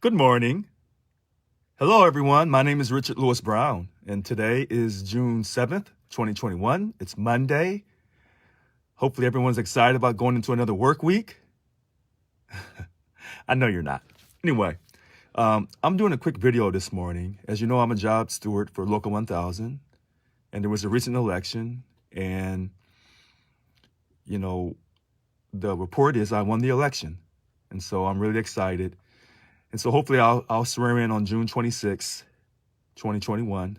Good morning. Hello, everyone. My name is Richard Lewis Brown, and today is June 7th, 2021. It's Monday. Hopefully, everyone's excited about going into another work week. I know you're not. Anyway, I'm doing a quick video this morning. As you know, I'm a job steward for Local 1000, and there was a recent election, and, the report is I won the election. And so I'm really excited. And so hopefully I'll swear in on June 26th, 2021.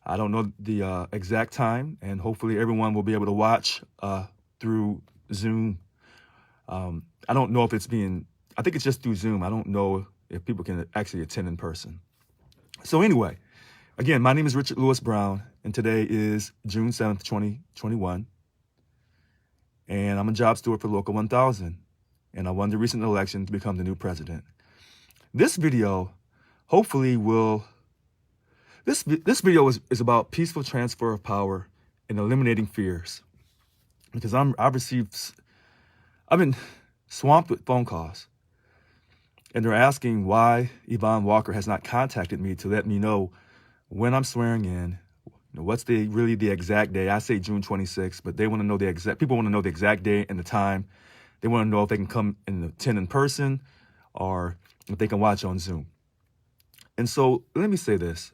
I don't know the exact time, and hopefully everyone will be able to watch through Zoom. I don't know if I think it's just through Zoom. I don't know if people can actually attend in person. So anyway, again, my name is Richard Lewis Brown, and today is June 7th, 2021. And I'm a job steward for Local 1000, and I won the recent election to become the new president. This video hopefully this video is about peaceful transfer of power and eliminating fears, because I've been swamped with phone calls, and they're asking why Yvonne Walker has not contacted me to let me know when I'm swearing in. What's really the exact day? I say June 26th, but they want to know people want to know the exact day and the time. They want to know if they can come and attend in person or if they can watch on Zoom. And so let me say this.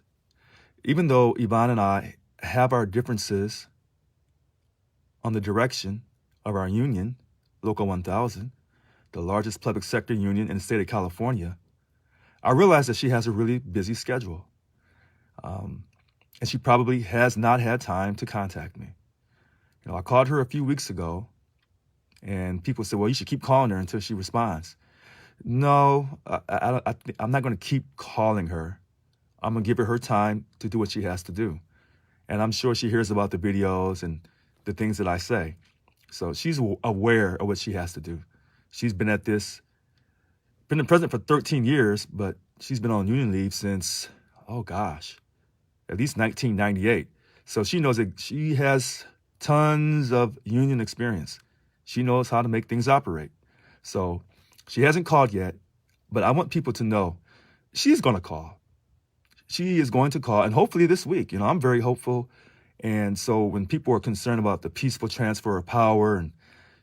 Even though Yvonne and I have our differences on the direction of our union, Local 1000, the largest public sector union in the state of California, I realize that she has a really busy schedule. And she probably has not had time to contact me. I called her a few weeks ago, and people said, well, you should keep calling her until she responds. No, I'm not going to keep calling her. I'm going to give her time to do what she has to do. And I'm sure she hears about the videos and the things that I say. So she's aware of what she has to do. She's been the president for 13 years, but she's been on union leave since, at least 1998. So she knows that she has tons of union experience. She knows how to make things operate. So she hasn't called yet, but I want people to know she's going to call. She is going to call, and hopefully this week. I'm very hopeful. And so when people are concerned about the peaceful transfer of power, and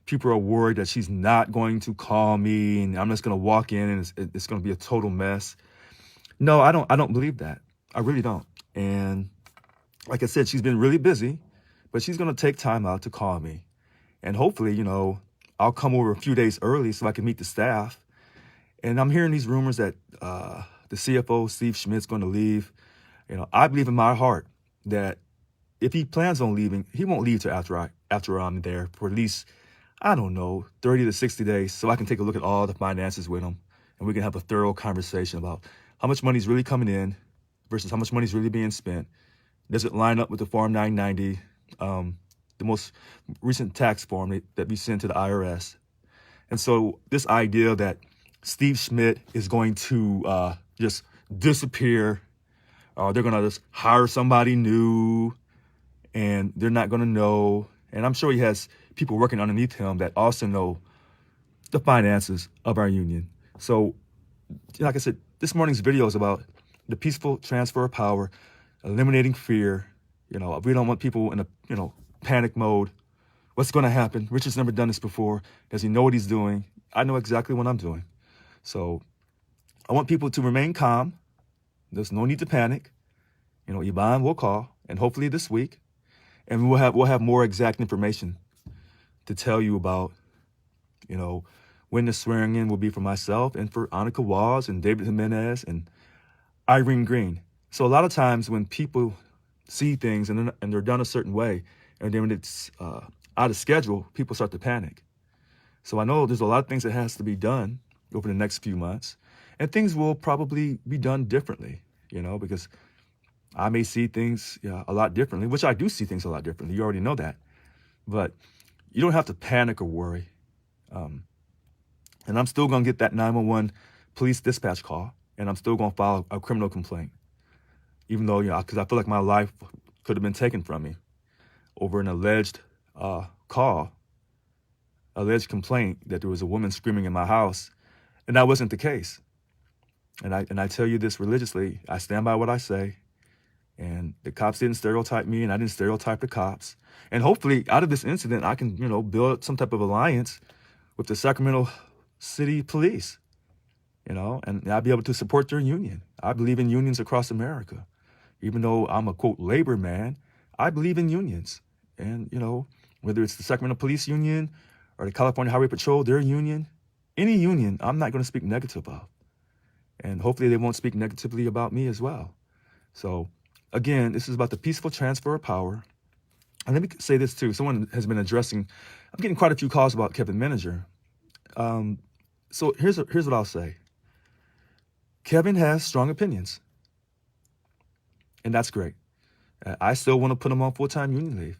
people are worried that she's not going to call me and I'm just going to walk in and it's going to be a total mess. No, I don't believe that. I really don't. And like I said, she's been really busy, but she's going to take time out to call me. And hopefully, I'll come over a few days early so I can meet the staff. And I'm hearing these rumors that the CFO, Steve Schmidt's going to leave. I believe in my heart that if he plans on leaving, he won't leave till after I'm there for at least, 30 to 60 days, so I can take a look at all the finances with him, and we can have a thorough conversation about how much money's really coming in versus how much money's really being spent. Does it line up with the Form 990, the most recent tax form that we send to the IRS? And so this idea that Steve Schmidt is going to just disappear, or they're going to just hire somebody new, and they're not going to know. And I'm sure he has people working underneath him that also know the finances of our union. So, like I said, this morning's video is about the peaceful transfer of power, eliminating fear. We don't want people in a, panic mode. What's going to happen? Richard's never done this before. Does he know what he's doing? I know exactly what I'm doing. So I want people to remain calm. There's no need to panic. Yvonne will call, and hopefully this week, and we'll have more exact information to tell you about, when the swearing in will be for myself and for Annika Walls and David Jimenez and Irene Green. So a lot of times when people see things and they're done a certain way, and then when it's out of schedule, people start to panic. So I know there's a lot of things that has to be done over the next few months, and things will probably be done differently, because I may see things a lot differently, which I do see things a lot differently. You already know that. But you don't have to panic or worry. And I'm still going to get that 911 police dispatch call, and I'm still going to file a criminal complaint, even though, because I feel like my life could have been taken from me over an alleged alleged complaint that there was a woman screaming in my house, and that wasn't the case. And I tell you this religiously. I stand by what I say. And the cops didn't stereotype me, and I didn't stereotype the cops. And hopefully, out of this incident, I can, build some type of alliance with the Sacramento City Police, and I'll be able to support their union. I believe in unions across America. Even though I'm a, quote, labor man, I believe in unions. And, whether it's the Sacramento Police Union or the California Highway Patrol, their union, any union, I'm not going to speak negative of. And hopefully they won't speak negatively about me as well. So, again, this is about the peaceful transfer of power. And let me say this too. Someone has been addressing, I'm getting quite a few calls about Kevin Menninger. So here's what I'll say. Kevin has strong opinions, and that's great. I still want to put him on full-time union leave,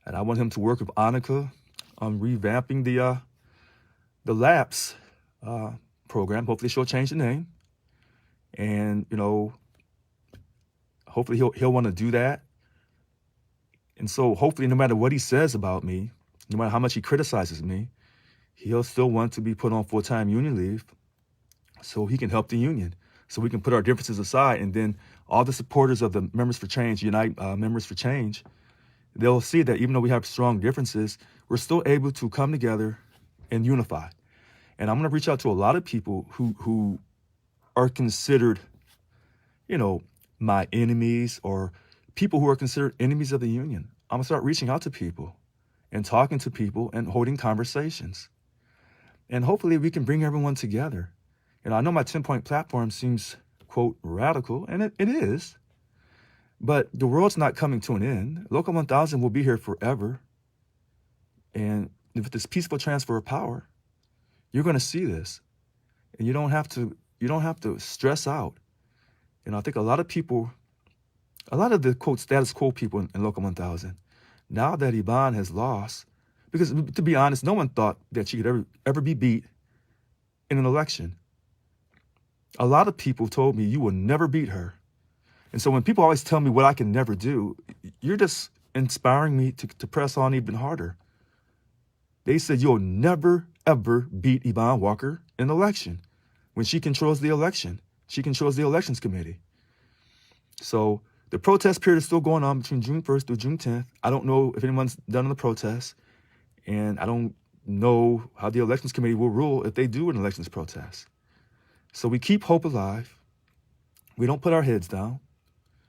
and I want him to work with Annika on revamping the LAPS program. Hopefully she'll change the name, and hopefully he'll want to do that. And so hopefully no matter what he says about me, no matter how much he criticizes me, he'll still want to be put on full-time union leave so he can help the union, so we can put our differences aside. And then all the supporters of the Members for Change, Unite Members for Change, they'll see that even though we have strong differences, we're still able to come together and unify. And I'm going to reach out to a lot of people who are considered, my enemies, or people who are considered enemies of the union. I'm going to start reaching out to people and talking to people and holding conversations. And hopefully we can bring everyone together. I know my 10-point platform seems, quote, radical, and it is. But the world's not coming to an end. Local 1000 will be here forever. And with this peaceful transfer of power, you're going to see this. And you don't have to stress out. I think a lot of the, quote, status quo people in Local 1000, now that Yvonne has lost, because to be honest, no one thought that she could ever be beat in an election. A lot of people told me, you will never beat her. And so when people always tell me what I can never do, you're just inspiring me to press on even harder. They said, you'll never, ever beat Yvonne Walker in an election. When she controls the election, she controls the elections committee. So the protest period is still going on between June 1st through June 10th. I don't know if anyone's done on the protest, and I don't know how the elections committee will rule if they do an elections protest. So we keep hope alive. We don't put our heads down.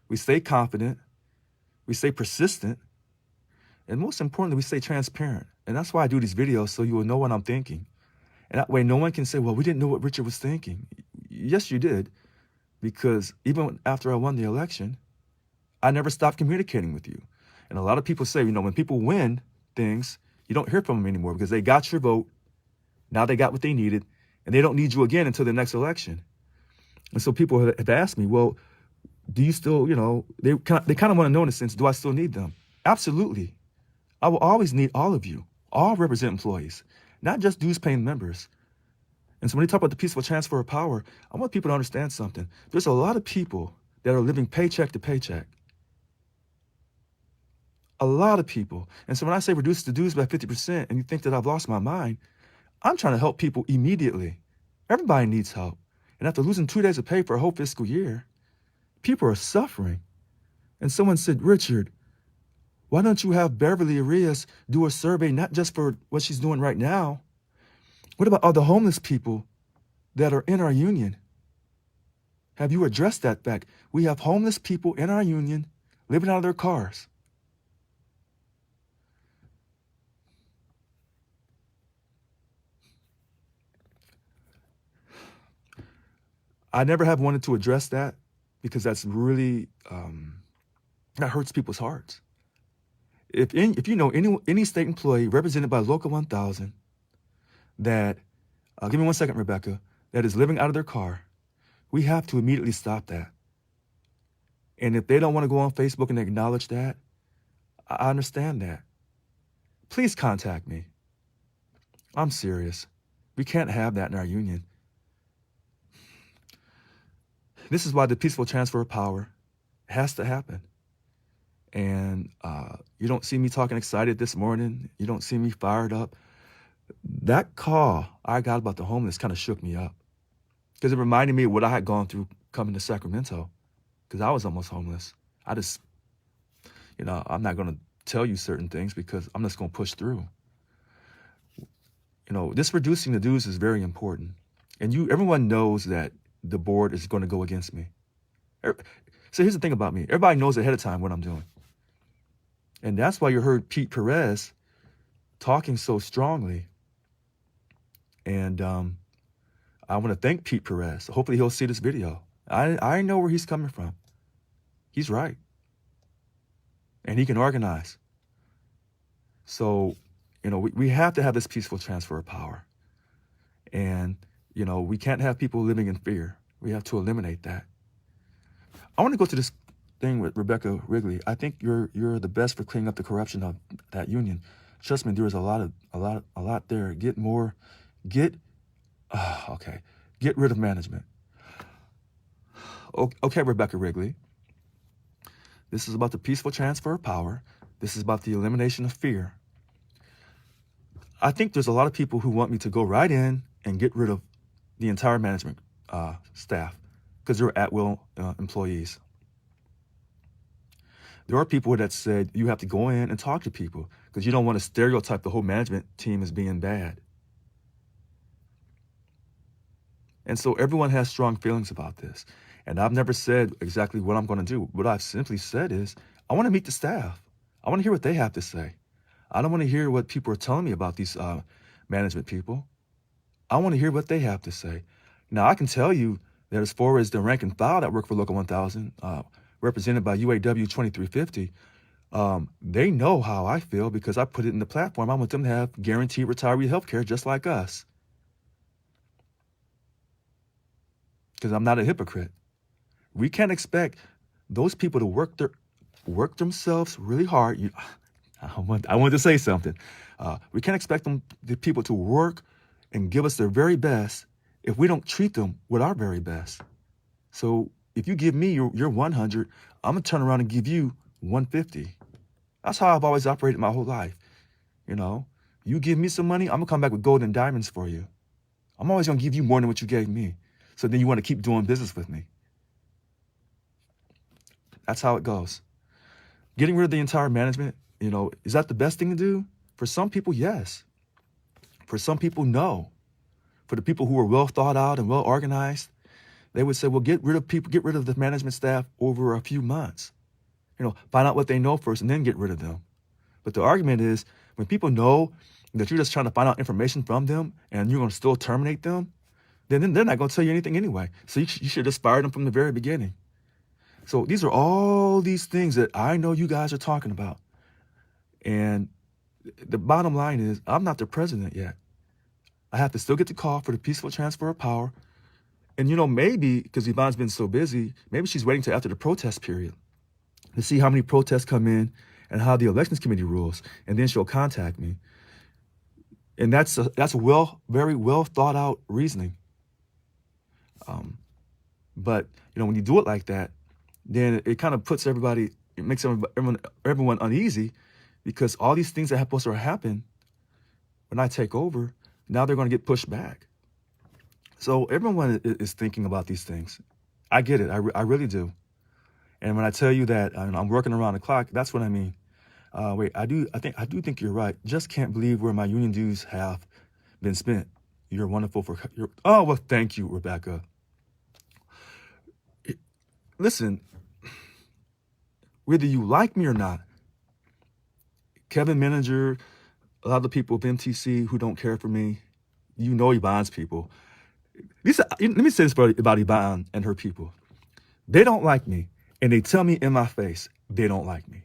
We stay confident. We stay persistent. And most importantly, we stay transparent. And that's why I do these videos, so you will know what I'm thinking. And that way no one can say, well, we didn't know what Richard was thinking. Yes, you did. Because even after I won the election, I never stopped communicating with you. And a lot of people say, when people win things, you don't hear from them anymore because they got your vote. Now they got what they needed. And they don't need you again until the next election. And so people have asked me, well, do you still, they kind of want to know in a sense, do I still need them? Absolutely. I will always need all of you. All represent employees, not just dues-paying members. And so when you talk about the peaceful transfer of power, I want people to understand something. There's a lot of people that are living paycheck to paycheck. A lot of people. And so when I say reduce the dues by 50% and you think that I've lost my mind, I'm trying to help people immediately. Everybody needs help. And after losing 2 days of pay for a whole fiscal year, people are suffering. And someone said, Richard, why don't you have Beverly Arias do a survey, not just for what she's doing right now? What about all the homeless people that are in our union? Have you addressed that fact? We have homeless people in our union living out of their cars. I never have wanted to address that because that's really, that hurts people's hearts. If you know any state employee represented by Local 1000 that, give me 1 second, Rebecca, that is living out of their car, we have to immediately stop that. And if they don't want to go on Facebook and acknowledge that, I understand that. Please contact me. I'm serious. We can't have that in our union. This is why the peaceful transfer of power has to happen. And you don't see me talking excited this morning. You don't see me fired up. That call I got about the homeless kind of shook me up. because it reminded me of what I had gone through coming to Sacramento, because I was almost homeless. I just, I'm not going to tell you certain things because I'm just going to push through. This reducing the dues is very important. And everyone knows that the board is going to go against me. So here's the thing about me. Everybody knows ahead of time what I'm doing. And that's why you heard Pete Perez talking so strongly. And I want to thank Pete Perez. Hopefully he'll see this video. I know where he's coming from. He's right. And he can organize. So, we have to have this peaceful transfer of power. And, we can't have people living in fear. We have to eliminate that. I want to go to this thing with Rebecca Wrigley. I think you're the best for cleaning up the corruption of that union. Trust me, there is a lot there. Get rid of management. Okay, Rebecca Wrigley. This is about the peaceful transfer of power. This is about the elimination of fear. I think there's a lot of people who want me to go right in and get rid of the entire management staff because they're at-will employees. There are people that said you have to go in and talk to people because you don't want to stereotype the whole management team as being bad. And so everyone has strong feelings about this. And I've never said exactly what I'm going to do. What I've simply said is I want to meet the staff. I want to hear what they have to say. I don't want to hear what people are telling me about these management people. I want to hear what they have to say. Now, I can tell you that as far as the rank and file that work for Local 1000, represented by UAW 2350, they know how I feel because I put it in the platform. I want them to have guaranteed retiree health care just like us. Because I'm not a hypocrite. We can't expect those people to work themselves really hard. I want to say something. We can't expect the people to work and give us their very best if we don't treat them with our very best. So if you give me your 100, I'm going to turn around and give you 150. That's how I've always operated my whole life. You give me some money, I'm going to come back with gold and diamonds for you. I'm always going to give you more than what you gave me. So then you want to keep doing business with me. That's how it goes. Getting rid of the entire management, is that the best thing to do? For some people, yes. For some people, no. For the people who are well thought out and well organized, they would say, well, get rid of the management staff over a few months. Find out what they know first and then get rid of them. But the argument is when people know that you're just trying to find out information from them and you're going to still terminate them, then they're not going to tell you anything anyway. So you should just fire them from the very beginning. So these are all these things that I know you guys are talking about. And the bottom line is I'm not the president yet. I have to still get the call for the peaceful transfer of power. And, maybe because Yvonne's been so busy, maybe she's waiting till after the protest period to see how many protests come in and how the elections committee rules. And then she'll contact me. And that's very well thought out reasoning. But, when you do it like that, then it kind of puts it makes everyone uneasy because all these things that are supposed to happen when I take over, now they're going to get pushed back. So everyone is thinking about these things. I get it. I really do. And when I tell you that I'm working around the clock, that's what I mean. I do think you're right. Just can't believe where my union dues have been spent. You're wonderful well, thank you, Rebecca. Listen, whether you like me or not, Kevin Manager, a lot of the people of MTC who don't care for me, Yvonne's people. Let me say this about Yvonne and her people. They don't like me, and they tell me in my face they don't like me.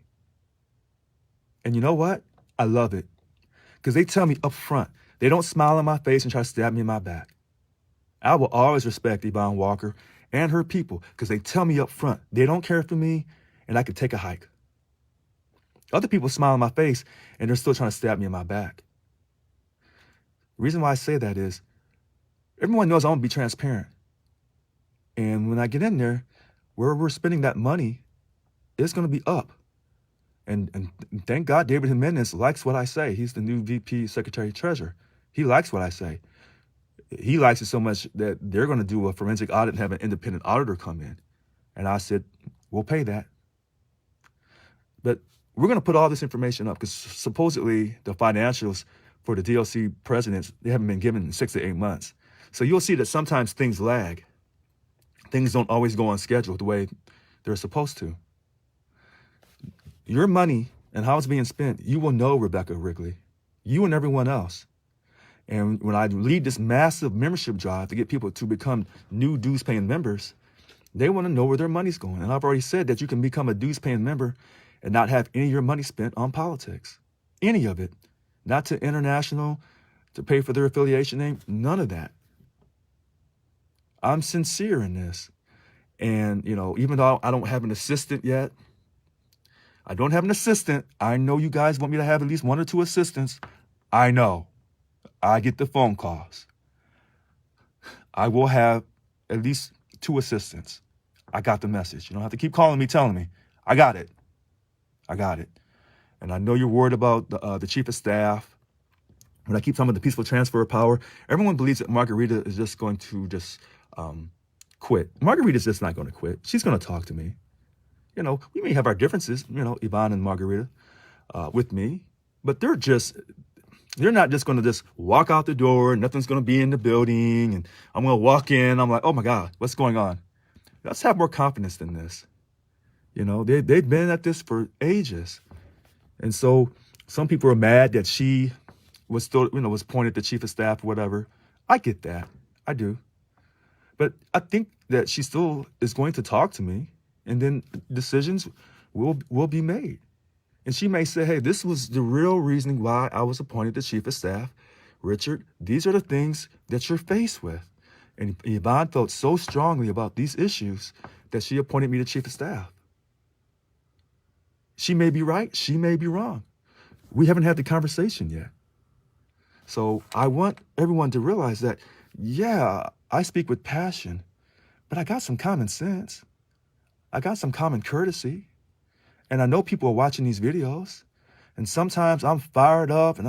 And you know what? I love it, because they tell me up front. They don't smile in my face and try to stab me in my back. I will always respect Yvonne Walker and her people because they tell me up front they don't care for me and I could take a hike. Other people smile in my face and they're still trying to stab me in my back. The reason why I say that is everyone knows I'm going to be transparent. And when I get in there, where we're spending that money, it's going to be up. And thank God David Jimenez likes what I say. He's the new VP Secretary Treasurer. He likes what I say. He likes it so much that they're going to do a forensic audit and have an independent auditor come in. And I said, we'll pay that. But we're going to put all this information up because supposedly the financials for the DLC presidents, they haven't been given in 6 to 8 months. So you'll see that sometimes things lag. Things don't always go on schedule the way they're supposed to. Your money and how it's being spent, you will know, Rebecca Wrigley, you and everyone else. And when I lead this massive membership drive to get people to become new dues-paying members, they want to know where their money's going. And I've already said that you can become a dues-paying member and not have any of your money spent on politics. Any of it. Not to international, to pay for their affiliation name, none of that. I'm sincere in this. And, even though I don't have an assistant yet, I don't have an assistant. I know you guys want me to have at least 1 or 2 assistants. I know. I get the phone calls. I will have at least 2 assistants. I got the message. You don't have to keep calling me, telling me. I got it. I got it. And I know you're worried about the chief of staff. When I keep talking about the peaceful transfer of power, everyone believes that Margarita is just going to quit. Margarita's just not going to quit. She's going to talk to me. We may have our differences, Yvonne and Margarita, with me, but they're not just going to just walk out the door. Nothing's going to be in the building. And I'm going to walk in. I'm like, oh my God, what's going on? Let's have more confidence than this. They've been at this for ages. And so some people are mad that she was still, was appointed the chief of staff or whatever. I get that. I do. But I think that she still is going to talk to me, and then decisions will be made. And she may say, hey, this was the real reasoning why I was appointed the chief of staff. Richard, these are the things that you're faced with. And Yvonne felt so strongly about these issues that she appointed me the chief of staff. She may be right. She may be wrong. We haven't had the conversation yet. So I want everyone to realize that, yeah, I speak with passion, but I got some common sense. I got some common courtesy. And I know people are watching these videos. And sometimes I'm fired up and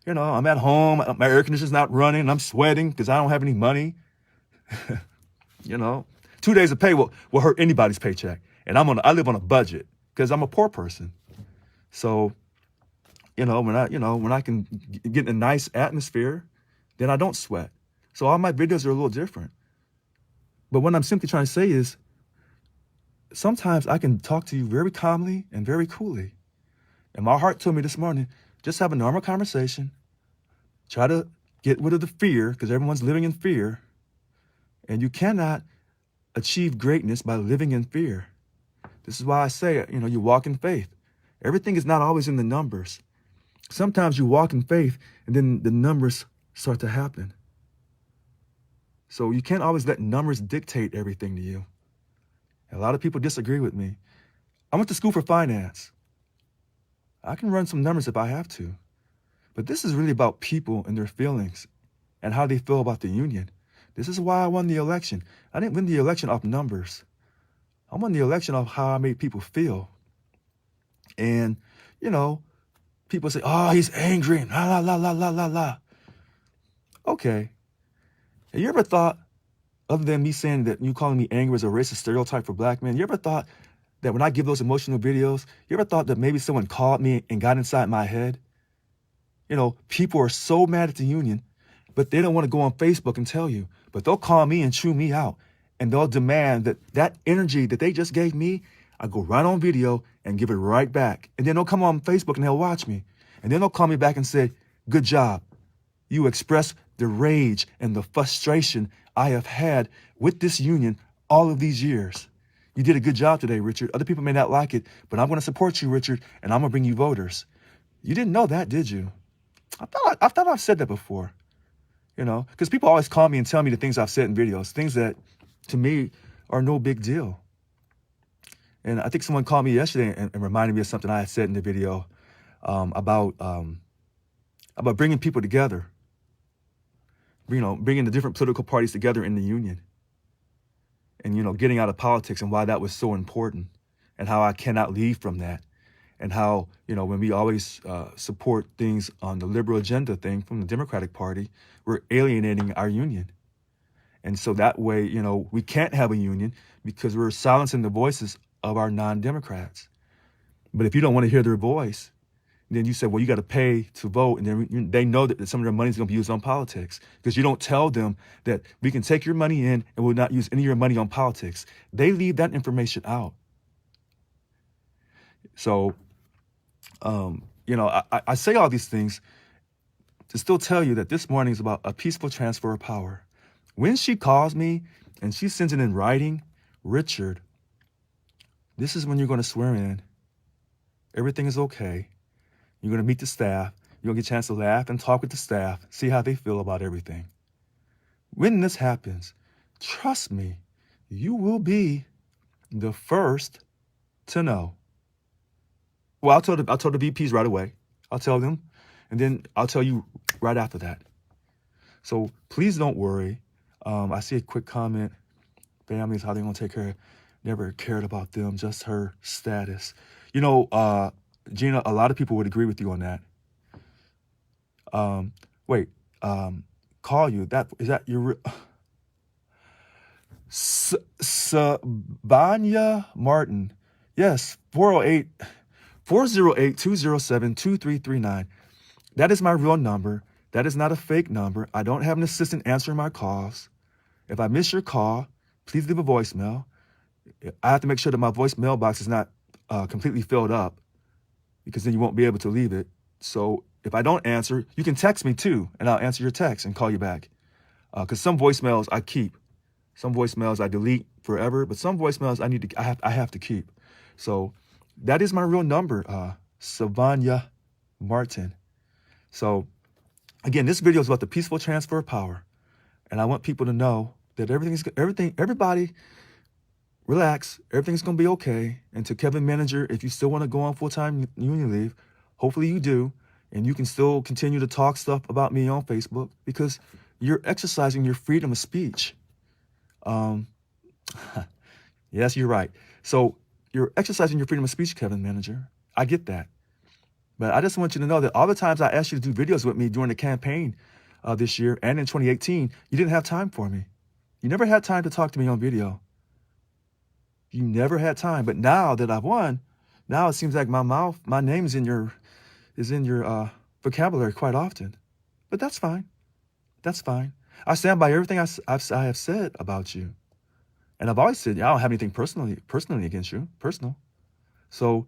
I'm at home. My air conditioner's not running. And I'm sweating because I don't have any money. 2 days of pay will hurt anybody's paycheck. And I live on a budget because I'm a poor person. So, when I can get in a nice atmosphere, then I don't sweat. So all my videos are a little different. But what I'm simply trying to say is, sometimes I can talk to you very calmly and very coolly. And my heart told me this morning, just have a normal conversation. Try to get rid of the fear, because everyone's living in fear. And you cannot achieve greatness by living in fear. This is why I say, you walk in faith. Everything is not always in the numbers. Sometimes you walk in faith and then the numbers start to happen. So you can't always let numbers dictate everything to you. And a lot of people disagree with me. I went to school for finance. I can run some numbers if I have to. But this is really about people and their feelings and how they feel about the union. This is why I won the election. I didn't win the election off numbers. I won the election off how I made people feel. And, people say, oh, he's angry and la, la, la, la, la, la. Okay. Have you ever thought, other than me saying that you calling me angry is a racist stereotype for black men, you ever thought that when I give those emotional videos, you ever thought that maybe someone called me and got inside my head? People are so mad at the union, but they don't want to go on Facebook and tell you. But they'll call me and chew me out. And they'll demand that energy that they just gave me, I go right on video and give it right back. And then they'll come on Facebook and they'll watch me. And then they'll call me back and say, good job. You expressed the rage and the frustration I have had with this union all of these years. You did a good job today, Richard. Other people may not like it, but I'm going to support you, Richard, and I'm going to bring you voters. You didn't know that, did you? I thought I've said that before, because people always call me and tell me the things I've said in videos, things that to me are no big deal. And I think someone called me yesterday and reminded me of something I had said in the video about bringing people together, bringing the different political parties together in the union and, getting out of politics and why that was so important and how I cannot leave from that. and how, when we always support things on the liberal agenda thing from the Democratic Party, we're alienating our union. And so that way, we can't have a union because we're silencing the voices of our non-Democrats. But if you don't want to hear their voice, then you say, well, you got to pay to vote. And then they know that some of their money is going to be used on politics, because you don't tell them that we can take your money in and we'll not use any of your money on politics. They leave that information out. So, I say all these things to still tell you that this morning is about a peaceful transfer of power. When she calls me and she sends it in writing, Richard, this is when you're going to swear in. Everything is okay. You're going to meet the staff. You're going to get a chance to laugh and talk with the staff, see how they feel about everything. When this happens, trust me, you will be the first to know. Well, I'll tell the VPs right away. I'll tell them, and then I'll tell you right after that. So please don't worry. I see a quick comment. Family is how they're going to take her. Never cared about them, just her status. Gina, a lot of people would agree with you on that. Call you. Is that your Sabanya Martin? Yes, 408-207-2339. That is my real number. That is not a fake number. I don't have an assistant answering my calls. If I miss your call, please leave a voicemail. I have to make sure that my voicemail box is not completely filled up, because then you won't be able to leave it. So if I don't answer, you can text me too, and I'll answer your text and call you back. Because some voicemails I keep, some voicemails I delete forever, but some voicemails I have to keep. So that is my real number, Savanya Martin. So again, this video is about the peaceful transfer of power, and I want people to know that everybody. Relax, everything's going to be okay. And to Kevin Manager, if you still want to go on full-time union leave, hopefully you do, and you can still continue to talk stuff about me on Facebook, because you're exercising your freedom of speech. Yes, you're right. So you're exercising your freedom of speech, Kevin Manager. I get that. But I just want you to know that all the times I asked you to do videos with me during the campaign this year and in 2018, you didn't have time for me. You never had time to talk to me on video. You never had time. But now that I've won, now it seems like my name is in your vocabulary quite often. But that's fine. That's fine. I stand by everything I have said about you. And I've always said, I don't have anything personally against you, personal. So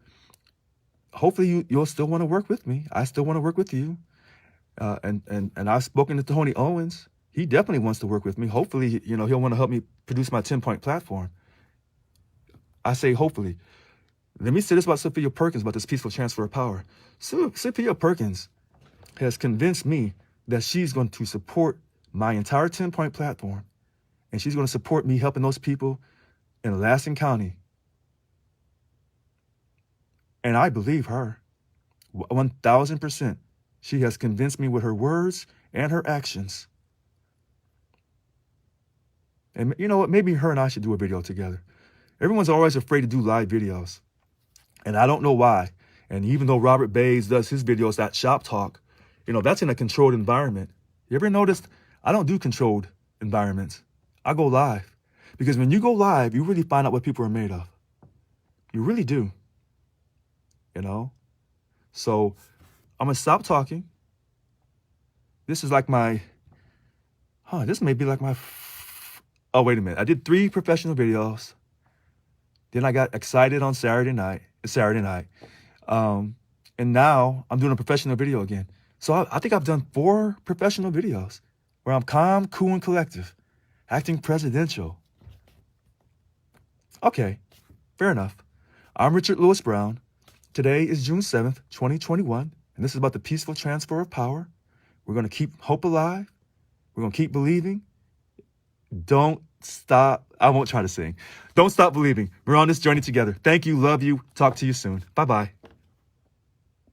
hopefully you'll still want to work with me. I still want to work with you. And I've spoken to Tony Owens. He definitely wants to work with me. Hopefully, he'll want to help me produce my 10-point platform. I say hopefully. Let me say this about Sophia Perkins, about this peaceful transfer of power. Sophia Perkins has convinced me that she's going to support my entire 10-point platform, and she's going to support me helping those people in Lansing County. And I believe her 1,000%. She has convinced me with her words and her actions. And you know what? Maybe her and I should do a video together. Everyone's always afraid to do live videos, and I don't know why. And even though Robert Bays does his videos at Shop Talk, that's in a controlled environment. You ever noticed I don't do controlled environments? I go live, because when you go live, you really find out what people are made of. You really do. So I'm going to stop talking. This is like this may be like oh, wait a minute. I did 3 professional videos. Then I got excited on Saturday night. And now I'm doing a professional video again. So I think I've done 4 professional videos where I'm calm, cool, and collective, acting presidential. Okay, fair enough. I'm Richard Lewis Brown. Today is June 7th, 2021, and this is about the peaceful transfer of power. We're going to keep hope alive. We're going to keep believing. Don't stop. I won't try to sing. Don't stop believing. We're on this journey together. Thank you. Love you. Talk to you soon. Bye-bye.